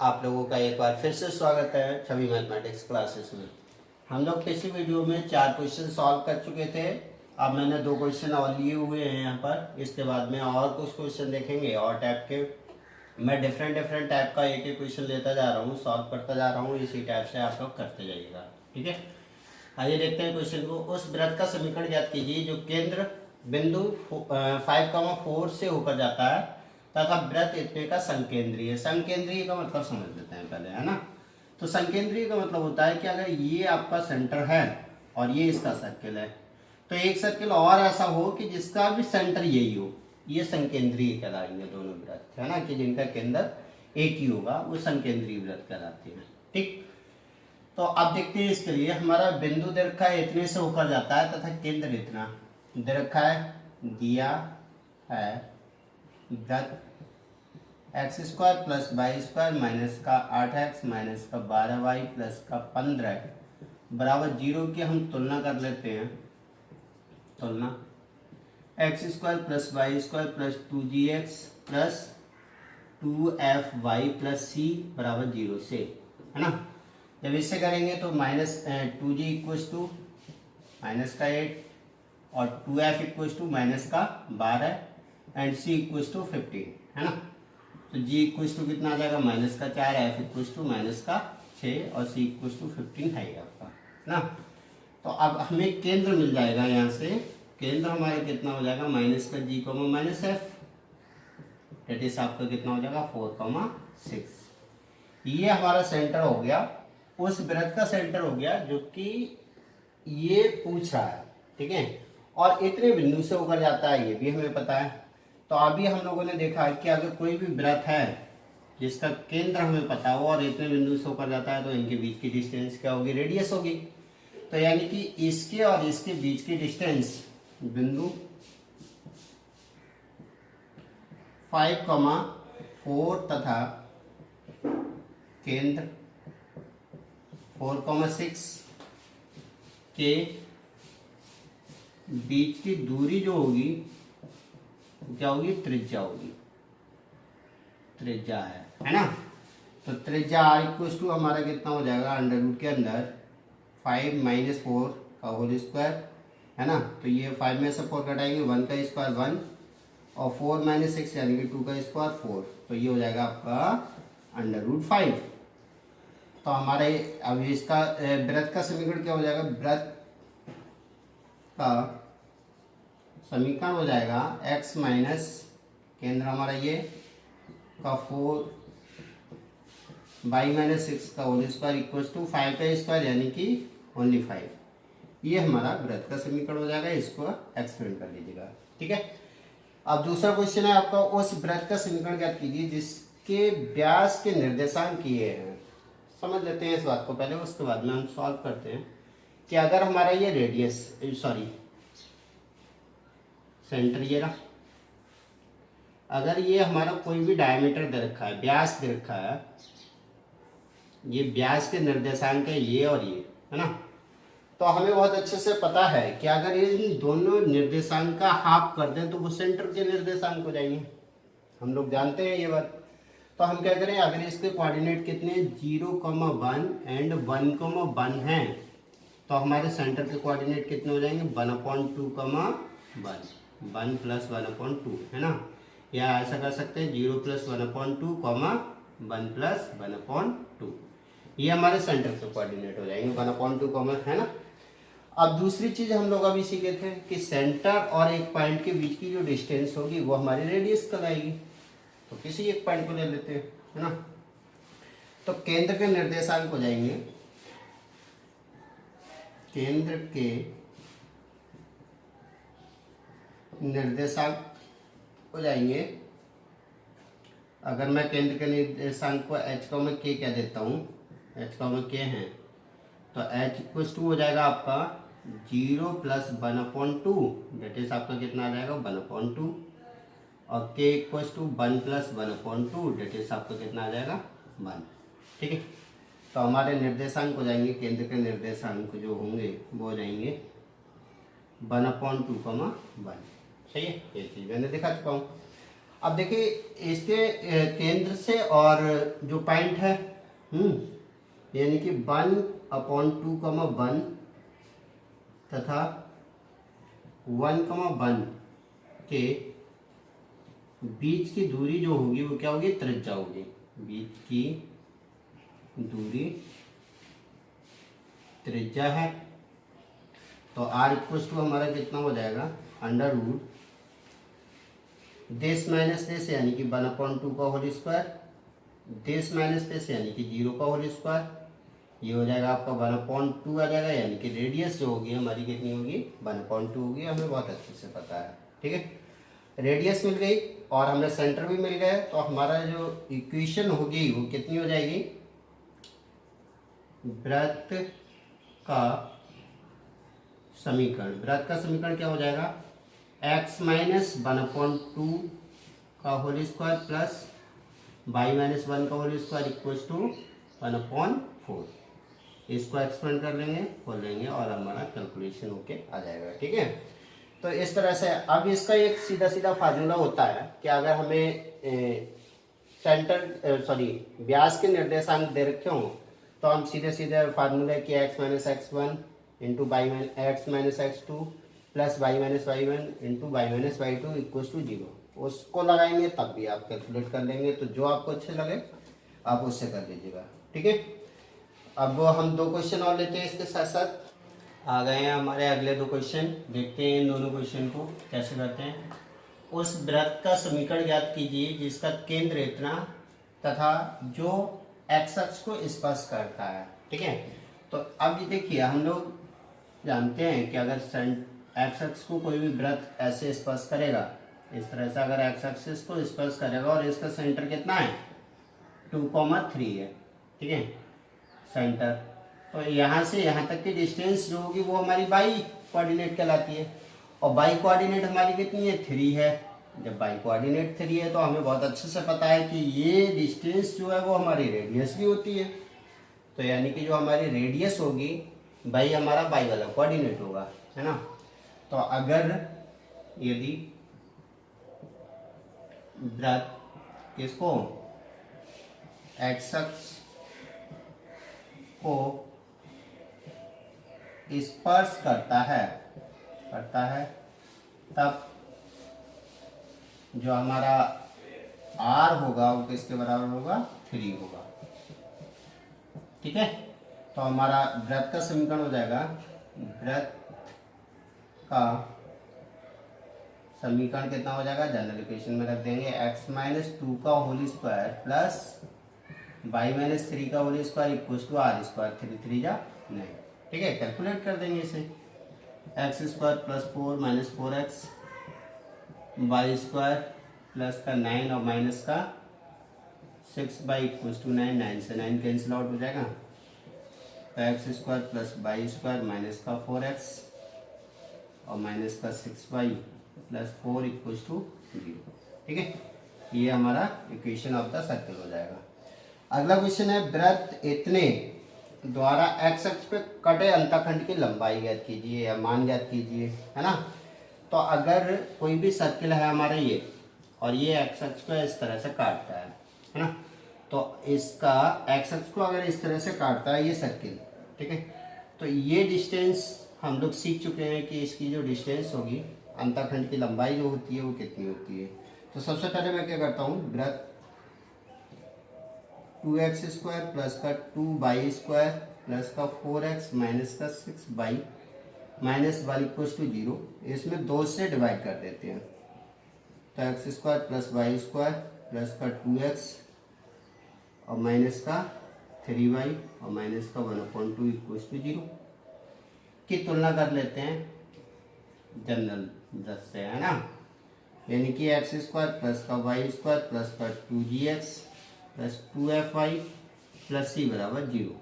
आप लोगों का एक बार फिर से स्वागत है छवि मैथमेटिक्स क्लासेस में। हम लोग पिछली वीडियो में 4 क्वेश्चन सॉल्व कर चुके थे। अब मैंने 2 क्वेश्चन और लिए हुए हैं यहाँ पर। इसके बाद में और कुछ क्वेश्चन देखेंगे और टाइप के। मैं डिफरेंट टाइप का एक एक क्वेश्चन लेता जा रहा हूँ, सॉल्व करता जा रहा हूँ। इसी टाइप से आप लोग करते जाइएगा, ठीक है। आइए देखते हैं क्वेश्चन को। उस वृत्त का समीकरण ज्ञात कीजिए जो केंद्र बिंदु 5,4 से होकर जाता है तथा वृत्त इतने का संकेंद्रीय। संकेंद्रीय का मतलब समझ लेते हैं पहले, है ना। तो संकेंद्रीय का मतलब होता है कि अगर ये आपका सेंटर है और ये इसका सर्किल है, तो एक सर्किल और ऐसा हो कि जिसका भी सेंटर यही हो, ये संकेंद्रीय कहलाएंगे दोनों वृत्त, है ना, कि जिनका केंद्र एक ही होगा, वो संकेंद्रीय वृत्त कहलाते हैं, ठीक। तो अब देखते हैं इसके लिए। हमारा बिंदु दीर्घा इतने से होकर जाता है तथा केंद्र इतना। दीर्घा दिया है वृत्त x square plus Y square minus का 8x माइनस का 12y प्लस का 15 बराबर 0 की हम तुलना कर लेते हैं। तुलना X square plus Y square plus 2gx plus 2fy plus C बराबर 0 से, है ना। जब इससे करेंगे तो minus 2g equals to minus का 8 और 2f इक्वल्स टू माइनस का 12 एंड c इक्वल्स टू 15, है ना। तो g इक्वल्स टू कितना आ जाएगा, माइनस का 4, f इक्वल्स टू माइनस का 6 और c इक्वल्स टू 15 है आपका, ना। तो अब हमें केंद्र मिल जाएगा यहाँ से। केंद्र हमारा कितना हो जाएगा, माइनस का g minus f, that is आपका कितना हो जाएगा 4,6। ये हमारा सेंटर हो गया, उस वृत्त का सेंटर हो गया जो कि ये पूछ रहा है, ठीक है। और इतने बिंदु से होकर जाता है, ये भी हमें पता है। तो अभी हम लोगों ने देखा है कि अगर कोई भी वृत्त है जिसका केंद्र हमें पता हो और इतने बिंदु से होकर जाता है, तो इनके बीच की डिस्टेंस क्या होगी, रेडियस होगी। तो यानी कि इसके और इसके बीच की डिस्टेंस बिंदु 5,4 तथा केंद्र 4,6 के बीच की दूरी जो होगी क्या होगी, त्रिज्या होगी। त्रिज्या है ना। तो त्रिज्या r इक्वल्स टू हमारा कितना हो जाएगा, अंडर रूट के अंदर 5 माइनस 4 का होल स्क्वायर, है ना। तो ये 5 में से 4 घटाएंगे, 1 का स्क्वायर 1 और 4 माइनस 6 यानी कि 2 का स्क्वायर 4। तो ये हो जाएगा आपका अंडर रूट 5। तो हमारे अब इसका वृत्त का समीकरण क्या हो जाएगा, वृत्त का समीकरण हो जाएगा x माइनस केंद्र हमारा ये का 4 बाई माइनस 6 का होल स्क्वायर इक्वल्स टू 5 का स्क्वायर यानी कि ओनली 5। ये हमारा वृत्त का समीकरण हो जाएगा। इसको एक्सपेंड कर लीजिएगा, ठीक है। अब दूसरा क्वेश्चन है आपका, उस वृत्त का समीकरण ज्ञात कीजिए जिसके व्यास के निर्देशांक किए हैं। समझ लेते हैं इस बात को पहले, उसके बाद में हम सॉल्व करते हैं कि अगर हमारा ये रेडियस सेंटर ये रहा, अगर ये हमारा कोई भी डायमीटर दे रखा है, व्यास दे रखा है, ये व्यास के निर्देशांक है ये और ये, है ना। तो हमें बहुत अच्छे से पता है कि अगर इन दोनों निर्देशांक का हाफ कर दें तो वो सेंटर के निर्देशांक हो जाएंगे। हम लोग जानते हैं ये बात। तो हम क्या करें, अगर इसके कोऑर्डिनेट कितने 0,1 एंड 1,1 हैं, तो हमारे सेंटर के कोऑर्डिनेट कितने हो जाएंगे 1/2,1 1 प्लस 1/2, है ना। या ऐसा कर सकते हैं 0 प्लस 1/2, 1 प्लस 1/2। ये हमारे सेंटर के कोऑर्डिनेट हो जाएंगे 1/2, है ना। अब दूसरी चीज हम लोग अभी सीखे थे कि सेंटर और एक पॉइंट के बीच की जो डिस्टेंस होगी वो हमारी रेडियस कहलाएगी। तो किसी एक पॉइंट को ले लेते हैं, है ना। तो केंद्र के निर्देशांक हो जाएंगे, केंद्र के निर्देशांक हो जाएंगे। अगर मैं केंद्र के निर्देशांक को h को मैं k क्या देता हूँ, h को मैं k है, तो h इक्वल्स टू हो जाएगा आपका 0 प्लस 1/2, डेट इज आपका कितना आ जाएगा 1/2 और k equals to 1 plus 1/2, that is आपका कितना आ जाएगा 1, ठीक है। तो हमारे निर्देशांक हो जाएंगे, केंद्र के निर्देशांक जो होंगे वो हो जाएंगे 1/2, 1। सही है, ये चीज़ मैंने दिखा चुका हूँ। अब देखिए इसके केंद्र से और जो पॉइंट है यानी कि 1/2, 1 तथा 1, 1 के बीच की दूरी जो होगी वो क्या होगी, त्रिज्या होगी। बीच की दूरी त्रिज्या है, तो r इक्वल्स टू हमारा कितना हो जाएगा, under root this minus this यानी कि 1/2 का whole square, this minus this यानी कि 0 का होल स्क्वायर, ये हो जाएगा आपका 1/2 आ जाएगा, यानी कि रेडियस जो होगी हमारी कितनी होगी, 1/2 होगी। हमें बहुत अच्छे से पता है, ठीक है। रेडियस मिल गई और हमें सेंटर भी मिल गया, तो हमारा जो इक्वेशन होगी वो कितनी हो जाएगी, वृत्त का समीकरण। वृत्त का समीकरण क्या हो जाएगा, x माइनस 1/2 का whole square plus y minus 1 का होल स्क्वायर इक्वल्स टू 1/4। इसको एक्सपेंड कर लेंगे, खोल लेंगे और हमारा कैलकुलेशन होके आ जाएगा, ठीक है। तो इस तरह से अब इसका एक सीधा सीधा फार्मूला होता है कि अगर हमें व्यास के निर्देशांक दे रखे हों तो हम सीधे सीधे फार्मूला कि x minus x1 into x minus x2 plus y minus y1 into y minus y2 equals to 0, उसको लगाएंगे तब भी आप कैलकुलेट कर लेंगे। तो जो आपको अच्छे लगे आप उससे कर लीजिएगा, ठीक है। अब हम 2 क्वेश्चन और लेते हैं, इसके साथ साथ आ गए हैं हमारे अगले 2 क्वेश्चन। देखते हैं इन दोनों क्वेश्चन को कैसे करते हैं। उस वृत्त का समीकरण ज्ञात कीजिए जिसका केंद्र इतना तथा जो एक्स अक्ष को स्पर्श करता है, ठीक है। तो अब ये देखिए हम लोग जानते हैं कि अगर एक्स अक्ष को कोई भी वृत्त ऐसे स्पर्श करेगा, इस तरह से अगर एक्स अक्ष को स्पर्श करेगा और इसका सेंटर कितना है 2,3 है, ठीक है सेंटर, तो यहाँ से यहाँ तक की डिस्टेंस जो होगी वो हमारी बाई कोऑर्डिनेट कहलाती है। और बाई कोऑर्डिनेट हमारी कितनी है 3 है। जब बाई कोऑर्डिनेट 3 है तो हमें बहुत अच्छे से पता है कि ये डिस्टेंस जो है वो हमारी रेडियस भी होती है। तो यानी कि जो हमारी रेडियस होगी भाई हमारा बाई वाला कोऑर्डिनेट होगा, है ना। तो अगर यदि वृत्त इसको एक्स अक्ष को स्पर्श करता है तब जो हमारा r होगा वो किसके बराबर होगा 3 होगा, ठीक है। तो हमारा वृत्त का समीकरण हो जाएगा, वृत्त का समीकरण कितना हो जाएगा, जनरल इक्वेशन में रख देंगे x माइनस 2 का whole square plus y minus 3 का whole square equal to r square, 3 3 जा 9, ठीक है। कैलकुलेट कर देंगे इसे, x square plus 4 minus 4x, y square plus का 9 और माइनस का 6 इक्वल टू 9, 9 से 9 कैंसिल आउट हो जाएगा। तो x square plus Y square minus का 4x और माइनस का 6y प्लस 4 इक्वल टू 0, ठीक है। ये हमारा इक्वेशन ऑफ द सर्कल हो जाएगा। अगला क्वेश्चन है, वृत्त इतने द्वारा एक्स अक्ष पे कटे अंतखंड की लंबाई ज्ञात कीजिए या मान ज्ञात कीजिए, है ना। तो अगर कोई भी सर्किल है हमारा ये और ये एक्स अक्ष को इस तरह से काटता है ना, तो इसका एक्स अक्ष को अगर इस तरह से काटता है ये सर्किल, ठीक है, तो ये डिस्टेंस हम लोग सीख चुके हैं कि इसकी जो डिस्टेंस होगी अंतखंड की लंबाई जो होती है वो कितनी होती है। तो सबसे पहले मैं क्या करता हूँ, वृत्त 2x स्क्वायर प्लस का 2y स्क्वायर प्लस का 4x माइनस का 6y माइनस 1 इक्वल टू 0, इसमें 2 से डिवाइड कर देते हैं। तो x square plus Y square plus का 2x और माइनस का 3y और माइनस का 1/2 इक्वल टू 0 की तुलना कर लेते हैं जनरल 10 से, है ना। यानी कि एक्स स्क्वायर प्लस का वाई स्क्वायर प्लस का 2gx plus 2fy plus c बराबर 0।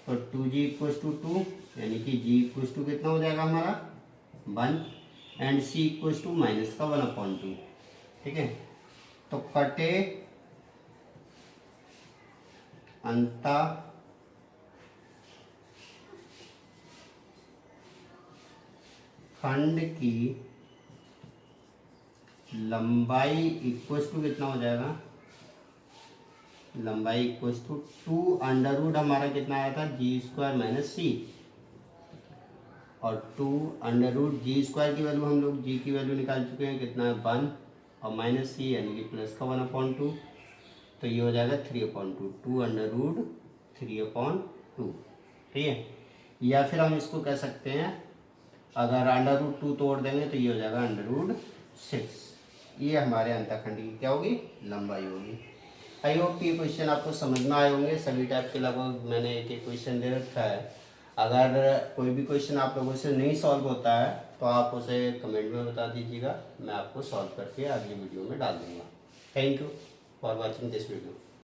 तो 2g इक्वल टू 2 यानी कि g इक्वल टू कितना हो जाएगा हमारा 1 and c equal to minus का 1/2, ठीक है। तो कटे अंता खंड की लंबाई इक्वल टू कितना हो जाएगा, लंबाई इक्वल टू 2 अंडर रूट हमारा कितना आया था जी स्क्वायर माइनस सी, और 2 अंडर रूट जी स्क्वायर की वैल्यू हम लोग जी की वैल्यू निकाल चुके हैं कितना है 1, और माइनस सी यानी कि प्लस का 1/2, तो ये हो जाएगा 3/2, 2 अंडर रूट 3/2, ठीक है। या फिर हम इसको कह सकते हैं अगर अंडर रूट 2 तोड़ देंगे तो ये हो जाएगा अंडर रूट 6। ये हमारे अंतःखंड की क्या होगी, लंबाई होगी। आई होप ये क्वेश्चन आपको समझ में आए होंगे। सभी टाइप के लगभग मैंने एक एक क्वेश्चन दे रखा है। अगर कोई भी क्वेश्चन आप लोगों से नहीं सॉल्व होता है तो आप उसे कमेंट में बता दीजिएगा, मैं आपको सॉल्व करके अगली वीडियो में डाल दूंगा। Thank you for watching this video.